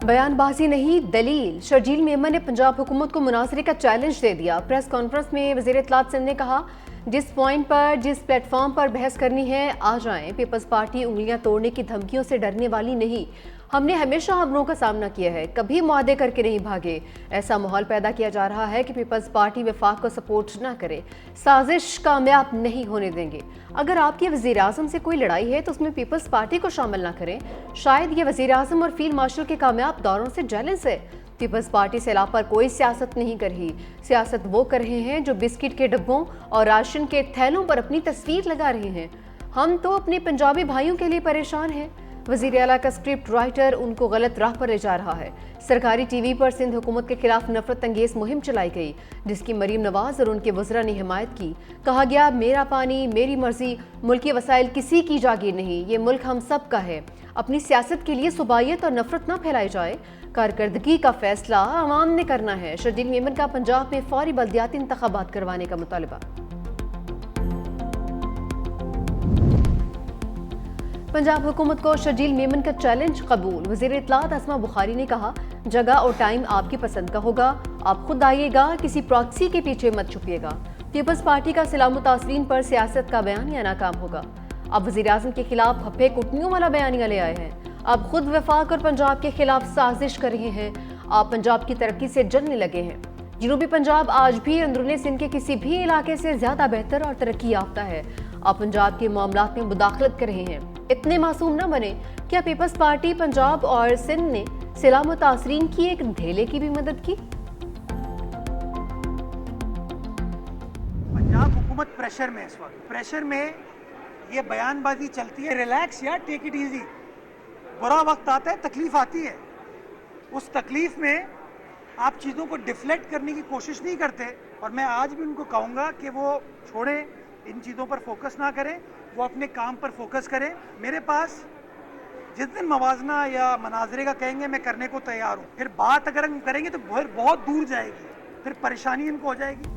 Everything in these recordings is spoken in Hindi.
बयानबाजी नहीं दलील। शर्जील मेमन ने पंजाब हुकूमत को मुनाजरे का चैलेंज दे दिया। प्रेस कॉन्फ्रेंस में वज़ीर इत्तलात सिंध ने कहा, जिस पॉइंट पर जिस प्लेटफॉर्म पर बहस करनी है आ जाएं। पीपल्स पार्टी उंगलियां तोड़ने की धमकियों से डरने वाली नहीं। हमने हमेशा हमलों का सामना किया है, कभी मुआहदे करके नहीं भागे। ऐसा माहौल पैदा किया जा रहा है कि पीपल्स पार्टी वफाक को सपोर्ट न करे। साजिश कामयाब नहीं होने देंगे। अगर आपकी वज़ीर आज़म से कोई लड़ाई है तो उसमें पीपल्स पार्टी को शामिल न करें। शायद ये वज़ीर आज़म और फील्ड मार्शल के कामयाब दौरों से जेलस है। पीपल्स पार्टी सैलाब पर कोई सियासत नहीं कर रही। सियासत वो कर रहे हैं जो बिस्किट के डब्बों और राशन के थैलों पर अपनी तस्वीर लगा रहे हैं। हम तो अपने पंजाबी भाइयों के लिए परेशान हैं। वज़ीर आला का स्क्रिप्ट राइटर उनको गलत राह पर ले जा रहा है। सरकारी टीवी पर सिंध हुकूमत के खिलाफ नफरत अंगेज मुहिम चलाई गई, जिसकी मरीम नवाज और उनके वज़रा ने हिमायत की। कहा गया, मेरा पानी मेरी मर्जी, मुल्की वसाइल किसी की जागीर नहीं, ये मुल्क हम सब का है। अपनी सियासत के लिए सुबायत और नफरत न फैलाई जाए। कारकर्दगी का फैसला अवाम ने करना है। शर्जील मेमन का पंजाब में फौरी बल्दियाती इंतखाबात करवाने का मुतालबा। पंजाब हुकूमत को शर्जील मेमन का चैलेंज कबूल। वज़ीर इत्तलात अस्मा बुखारी ने कहा, जगह और टाइम आपकी पसंद का होगा, आप खुद आइएगा, किसी प्रॉक्सी के पीछे मत छुपिएगा। पीपल्स पार्टी का सलाम तासरीन पर सियासत का बयानिया नाकाम होगा। अब वज़ीर आज़म के खिलाफ हफ्फे कुटनियों वाला बयानिया ले आए हैं। अब खुद वफाक और पंजाब के खिलाफ साजिश कर रहे हैं। आप पंजाब की तरक्की से जलने लगे हैं। जनूबी पंजाब आज भी अंदरूनी सिंध के किसी भी इलाके से ज्यादा बेहतर और तरक्की याफ्ता है। आप पंजाब के मामलात में मुदाखलत कर रहे हैं। इतने मासूम न बने। क्या पीपल्स पार्टी पंजाब और सिंध ने सलाम तासरीन की एक ढेले की भी मदद की? पंजाब हुकूमत प्रेशर में, इस वक्त प्रेशर में ये बयानबाजी चलती है। रिलैक्स यार, टेक इट इजी। बुरा वक्त आता है, तकलीफ आती है। उस तकलीफ में आप चीज़ों को डिफ्लेक्ट करने की कोशिश नहीं करते। और मैं आज भी उनको कहूँगा कि वो छोड़ें, इन चीज़ों पर फोकस ना करें, वो अपने काम पर फोकस करें। मेरे पास जिस दिन मवाजना या मनाजरे का कहेंगे मैं करने को तैयार हूँ। फिर बात अगर हम करेंगे तो बहुत दूर जाएगी, फिर परेशानी इनको हो जाएगी।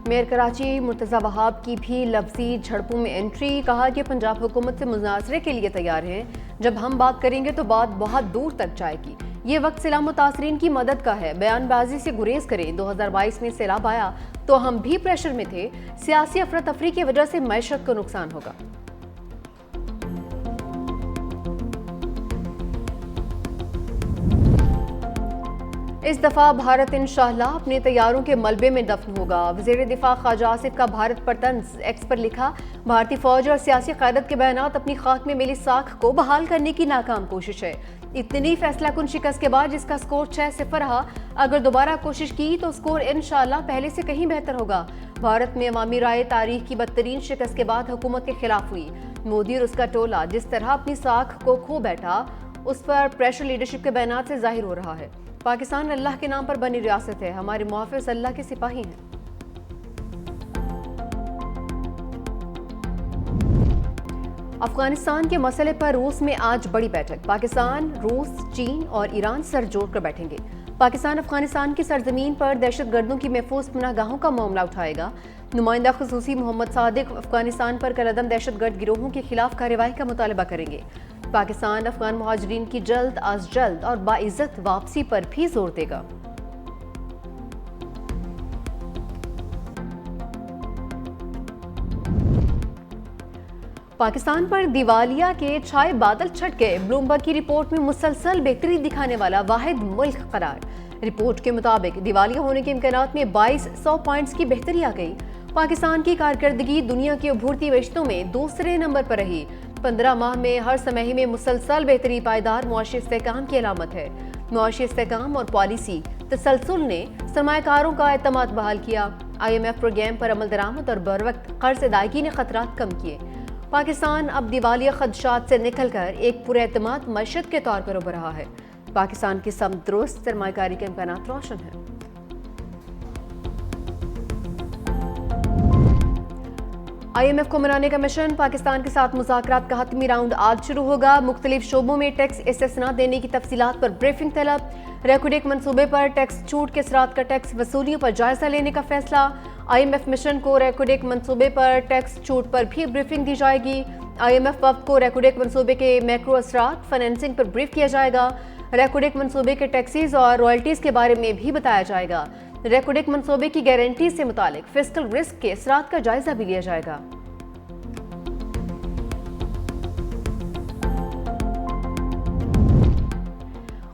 मेयर कराची मुर्तज़ा वहाब की भी लफ्जी झड़पों में एंट्री। कहा कि पंजाब हुकूमत से मुनाजरे के लिए तैयार हैं। जब हम बात करेंगे तो बात बहुत दूर तक जाएगी। ये वक्त सलाम तासरीन की मदद का है। बयानबाजी से गुरेज करें। 2022 में सैलाब आया तो हम भी प्रेशर में थे। सियासी अफरा तफरी की वजह से मैशत को नुकसान होगा। इस दफा भारत इंशाअल्लाह अपने तैयारों के मलबे में दफन होगा। वज़ीर दिफा ख्वाजा आसिफ का भारत पर तंज। एक्स पर लिखा, भारतीय फौज और सियासी क़यादत के बयानात अपनी खाक में मिली साख को बहाल करने की नाकाम कोशिश है। इतनी फैसला कुन शिकस्त के बाद जिसका स्कोर 6-0 रहा, अगर दोबारा कोशिश की तो स्कोर इंशाअल्लाह पहले से कहीं बेहतर होगा। भारत में अवामी राय तारीख की बदतरीन शिकस्त के बाद हुकूमत के खिलाफ हुई। मोदी और उसका टोला जिस तरह अपनी साख को खो बैठा, उस पर प्रेशर लीडरशिप के बयानात से जाहिर हो रहा है। पाकिस्तान अल्लाह के नाम पर बनी रियासत है। हमारे मुहाफिज अल्लाह के सिपाही हैं। अफगानिस्तान के मसले पर रूस में आज बड़ी बैठक। पाकिस्तान, रूस, चीन और ईरान सर जोड़कर बैठेंगे। पाकिस्तान अफगानिस्तान की सरजमीन पर दहशतगर्दों की महफूज पनाहगाहों का मामला उठाएगा। नुमाइंदा खुसूसी मोहम्मद सादिक अफगानिस्तान पर कलअदम दहशतगर्द गिरोहों के खिलाफ कार्रवाई का मुतालबा करेंगे। पाकिस्तान अफगान मुहाजिरीन की जल्द अज जल्द और बाइज्जत वापसी पर भी जोर देगा। पाकिस्तान पर दिवालिया के छाए बादल छट गए। ब्लूमबर्ग की रिपोर्ट में मुसलसल बेहतरी दिखाने वाला वाहिद मुल्क करार। रिपोर्ट के मुताबिक दिवालिया होने के इम्कानात में 2200 पॉइंट्स की बेहतरी आ गई। पाकिस्तान की कारकर्दगी दुनिया की उभरती रिश्तों में दूसरे नंबर पर रही। 15 माह में हर समयही में मुसलसल बेहतरी पायदार मुआशी इस्तेहकाम की अलामत है। मुआशी इस्तेहकाम और पॉलिसी तसलसल ने सरमायाकारों का एतमाद बहाल किया। IMF प्रोग्राम पर अमल दरामद और बरवक्त कर्ज अदायगी ने खतरात कम किए। पाकिस्तान अब दिवालिया खदशात से निकलकर एक पुरएतमाद मशहद के तौर पर उभर रहा है। पाकिस्तान की समदुरुस्त सरमायाकारी के इम्कानात रोशन है। IMF को मनाने का मिशन। पाकिस्तान के साथ मुज़ाकरात का हतमी राउंड आज शुरू होगा। मुख्तलिफ शोबों में टैक्स इस्तेस्ना देने की तफसीलात पर ब्रीफिंग तलब। रेकुडेक मनसूबे पर टैक्स छूट के असरात का टैक्स वसूलियों पर जायजा लेने का फैसला। IMF मिशन को रेकोडेक मंसूबे पर टैक्स छूट पर भी ब्रीफिंग दी जाएगी। IMF वक्त को रेकोडेक मंसूबे के मैक्रो असरात फाइनेंसिंग पर ब्रीफ किया जाएगा। रेकोडेक मंसूबे के टैक्सेस और रॉयल्टीज के बारे में भी बताया जाएगा। रेकोडेक मंसूबे की गारंटी से मुतालिक फिस्कल रिस्क के असरात का जायजा भी लिया जाएगा।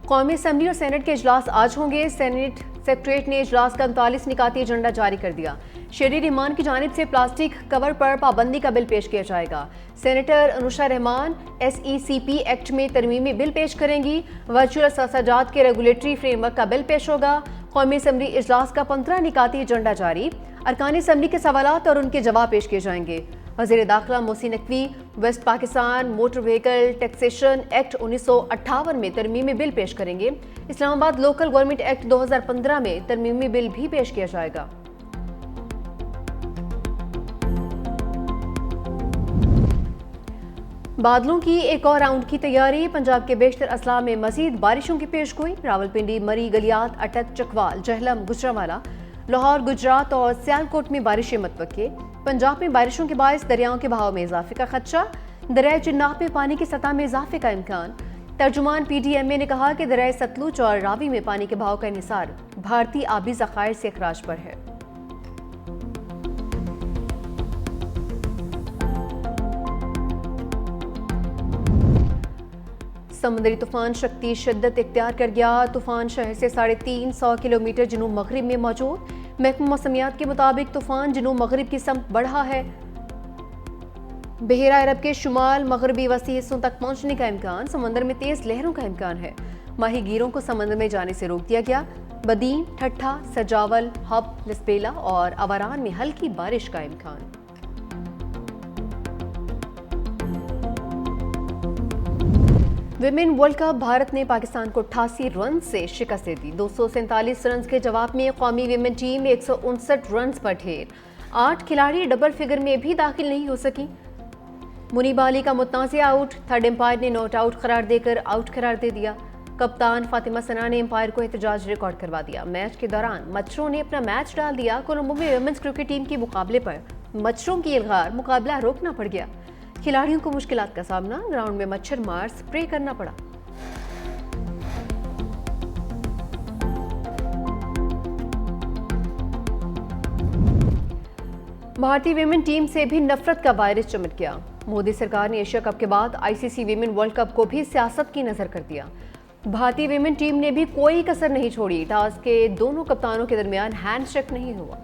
कौमी असम्बली और सेनेट के इजलास आज होंगे। सेनेट सेक्रेटरीट ने इजलास का 39 निकाती एजेंडा जारी कर दिया। शेरी रहमान की जानिब से प्लास्टिक कवर पर पाबंदी का बिल पेश किया जाएगा। Senator Anusha Rahman SECP act में तरमीमी बिल पेश करेंगी। वर्चुअल असासाजात के रेगुलेटरी फ्रेमवर्क का बिल पेश होगा। कौमी असम्बली इजलास का 15 निकाती एजेंडा जारी। अरकानी असम्बली के सवालात और उनके जवाब पेश किए जाएंगे। वज़ीर दाखिला Mohsin Naqvi west Pakistan motor vehicle taxation act 1958 में तरमीमी बिल पेश करेंगे। इस्लामाबाद लोकल गवर्नमेंट एक्ट 2015 में तरमीमी बिल भी पेश किया जाएगा। बादलों की एक और राउंड की तैयारी। पंजाब के बेशतर अजला में मजीद बारिशों की पेशगोई। रावलपिंडी, मरी, गलियात, अटक, चकवाल, जहलम, गुजरांवाला, लाहौर, गुजरात और सियालकोट में बारिशें मतवक्के। पंजाब में बारिशों के बायस दरियाओं के बहाव में इजाफे का खदशा। दरियाए चिन्नाब में पानी की सतह में इजाफे का इम्कान। तर्जुमान PDMA ने कहा कि दरियाए सतलुज और रावी में पानी के बहाव का इन्हिसार भारतीय आबी ज़खायर से अखराज पर है। समुद्री तूफान शक्ति शिद्दत इख्तियार कर गया। तूफान शहर से 350 किलोमीटर जनूब मगरिब में मौजूद। महकमा मौसमियात के मुताबिक तूफान जनूब मगरिब की समत बढ़ा है। बहरा अरब के शुमाल मगरबी वसी हिस्सों तक पहुंचने का इम्कान। समंदर में तेज लहरों का इम्कान है। माहीगीरों को समंदर में जाने से रोक दिया गया। बदीन, ठट्ठा, सजावल, हब, लसपेला और अवारान में हल्की बारिश का इम्कान। विमेन वर्ल्ड कप भारत ने पाकिस्तान को 88 रन से शिकस्त दे दी। 247 रन के जवाब में कौमी विमेन टीम 159 रन पर ढेर। 8 खिलाड़ी डबल फिगर में भी दाखिल नहीं हो सकी। मुनीबा अली का मुतनाज़ आउट थर्ड एम्पायर ने नॉट आउट करार देकर आउट करार दे दिया। कप्तान फातिमा सना ने एम्पायर को एहतजाज रिकॉर्ड करवा दिया। मैच के दौरान मच्छरों ने अपना मैच डाल दिया। कोलंबो में वुमेन्स क्रिकेट टीम के मुकाबले पर मच्छरों की इल्गार मुकाबला रोकना पड़ गया। खिलाड़ियों को मुश्किलात का सामना। ग्राउंड में मच्छर मार स्प्रे करना पड़ा। भारतीय विमेन टीम से भी नफरत का वायरस चमक गया। मोदी सरकार ने एशिया कप के बाद ICC विमेन वर्ल्ड कप को भी सियासत की नजर कर दिया। भारतीय विमेन टीम ने भी कोई कसर नहीं छोड़ी। टॉस के दोनों कप्तानों के दरमियान हैंडशेक नहीं हुआ।